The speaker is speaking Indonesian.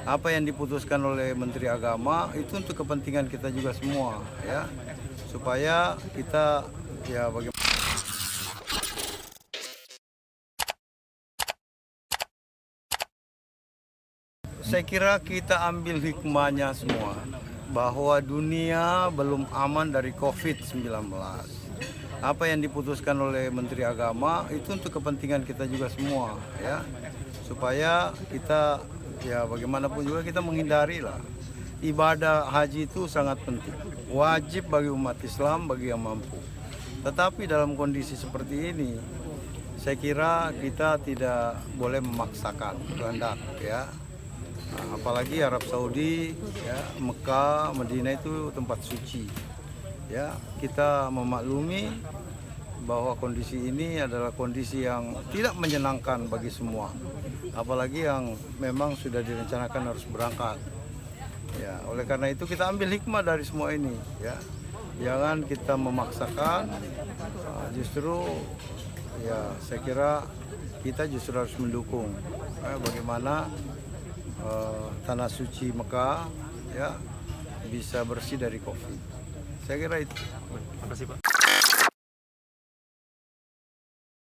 apa yang diputuskan oleh Menteri Agama itu untuk kepentingan kita juga semua, ya, supaya kita ya bagaimana. Saya kira kita ambil hikmahnya semua, bahwa dunia belum aman dari COVID-19. Apa yang diputuskan oleh Menteri Agama itu untuk kepentingan kita juga semua, ya, supaya kita ya bagaimanapun juga kita menghindari lah. Ibadah haji itu sangat penting, wajib bagi umat Islam, bagi yang mampu. Tetapi dalam kondisi seperti ini, saya kira kita tidak boleh memaksakan kehendak, ya. Nah, apalagi Arab Saudi, ya, Mekah, Madinah itu tempat suci. Ya, kita memaklumi bahwa kondisi ini adalah kondisi yang tidak menyenangkan bagi semua. Apalagi yang memang sudah direncanakan harus berangkat. Ya, oleh karena itu kita ambil hikmah dari semua ini, ya. Jangan kita memaksakan, justru ya saya kira kita justru harus mendukung bagaimana tanah suci Mekah, ya, bisa bersih dari COVID. Saya kira itu. Terima kasih, Pak.